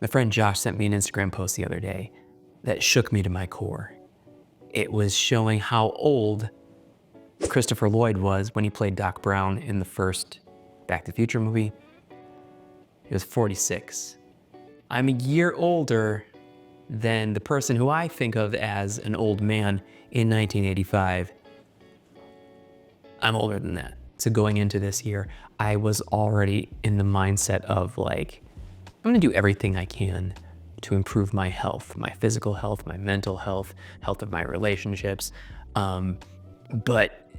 My friend Josh sent me an Instagram post the other day that shook me to my core. It was showing how old Christopher Lloyd was when he played Doc Brown in the first Back to the Future movie. He was 46. I'm a year older than the person who I think of as an old man in 1985. I'm older than that. So going into this year, I was already in the mindset of like, I'm gonna do everything I can to improve my health, my physical health, my mental health, health of my relationships. But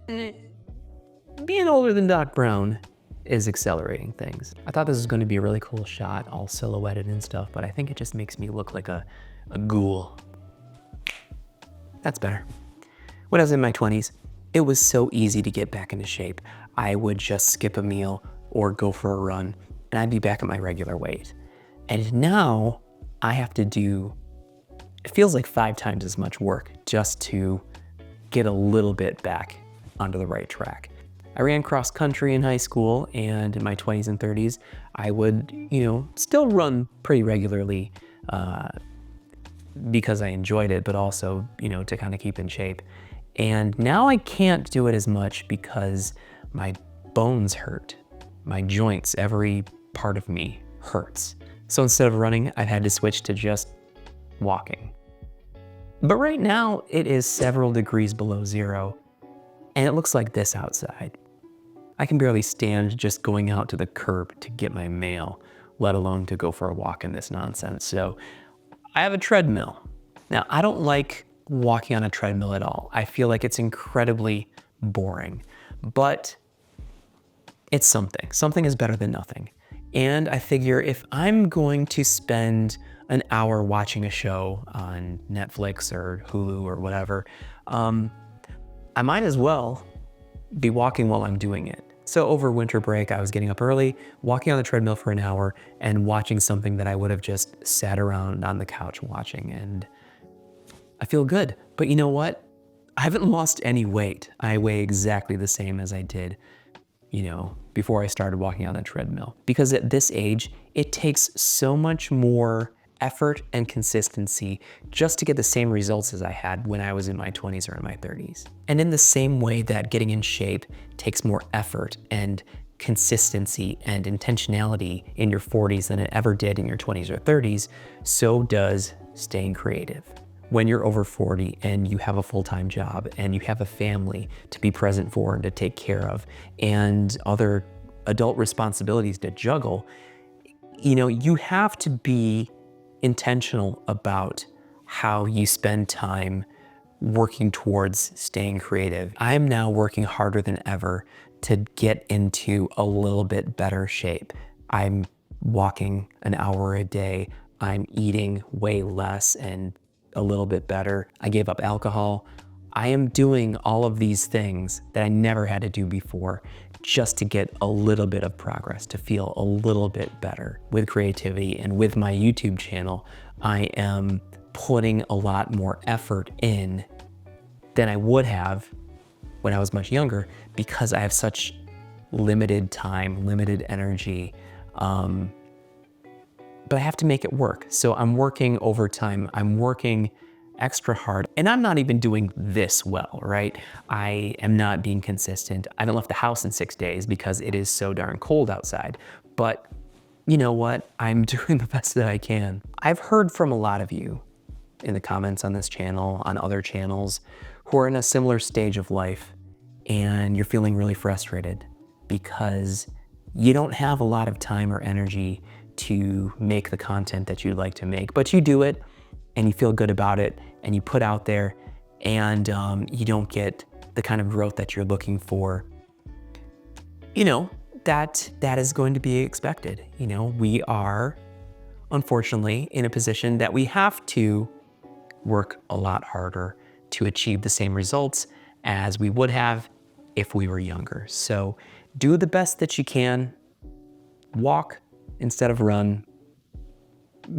being older than Doc Brown is accelerating things. I thought this was gonna be a really cool shot, all silhouetted and stuff, but I think it just makes me look like a ghoul. That's better. When I was in my 20s, it was so easy to get back into shape. I would just skip a meal or go for a run, and I'd be back at my regular weight. And now I have to do, it feels like 5 times as much work just to get a little bit back onto the right track. I ran cross country in high school, and in my 20s and 30s, I would, still run pretty regularly because I enjoyed it, but also, to kind of keep in shape. And now I can't do it as much because my bones hurt. My joints, every part of me hurts. So instead of running, I've had to switch to just walking. But right now it is several degrees below zero, and it looks like this outside. I can barely stand just going out to the curb to get my mail, let alone to go for a walk in this nonsense. So I have a treadmill. Now, I don't like walking on a treadmill at all. I feel like it's incredibly boring, but it's something. Something is better than nothing. And I figure if I'm going to spend an hour watching a show on Netflix or Hulu or whatever, I might as well be walking while I'm doing it. So over winter break, I was getting up early, walking on the treadmill for an hour and watching something that I would have just sat around on the couch watching, and I feel good. But you know what? I haven't lost any weight. I weigh exactly the same as I did, before I started walking on the treadmill. Because at this age, it takes so much more effort and consistency just to get the same results as I had when I was in my 20s or in my 30s. And in the same way that getting in shape takes more effort and consistency and intentionality in your 40s than it ever did in your 20s or 30s, so does staying creative. When you're over 40 and you have a full-time job and you have a family to be present for and to take care of and other adult responsibilities to juggle, you have to be intentional about how you spend time working towards staying creative. I am now working harder than ever to get into a little bit better shape. I'm walking an hour a day. I'm eating way less and a little bit better. I gave up alcohol. I am doing all of these things that I never had to do before just to get a little bit of progress, to feel a little bit better with creativity. And with my YouTube channel, I am putting a lot more effort in than I would have when I was much younger because I have such limited time, limited energy. But I have to make it work. So I'm working overtime, I'm working extra hard, and I'm not even doing this well, right? I am not being consistent. I haven't left the house in 6 days because it is so darn cold outside. But you know what? I'm doing the best that I can. I've heard from a lot of you in the comments on this channel, on other channels, who are in a similar stage of life, and you're feeling really frustrated because you don't have a lot of time or energy to make the content that you'd like to make, but you do it and you feel good about it and you put out there and you don't get the kind of growth that you're looking for. That is going to be expected. We are unfortunately in a position that we have to work a lot harder to achieve the same results as we would have if we were younger. So do the best that you can, walk instead of run.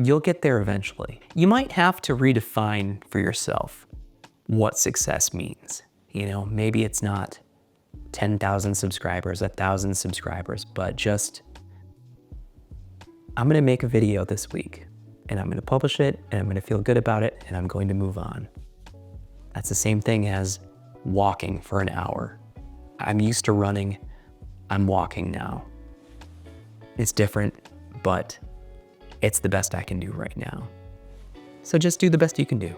You'll get there eventually. You might have to redefine for yourself what success means. Maybe it's not 10,000 subscribers, 1,000 subscribers, but just I'm gonna make a video this week and I'm gonna publish it and I'm gonna feel good about it and I'm going to move on. That's the same thing as walking for an hour. I'm used to running, I'm walking now. It's different, but it's the best I can do right now. So just do the best you can do.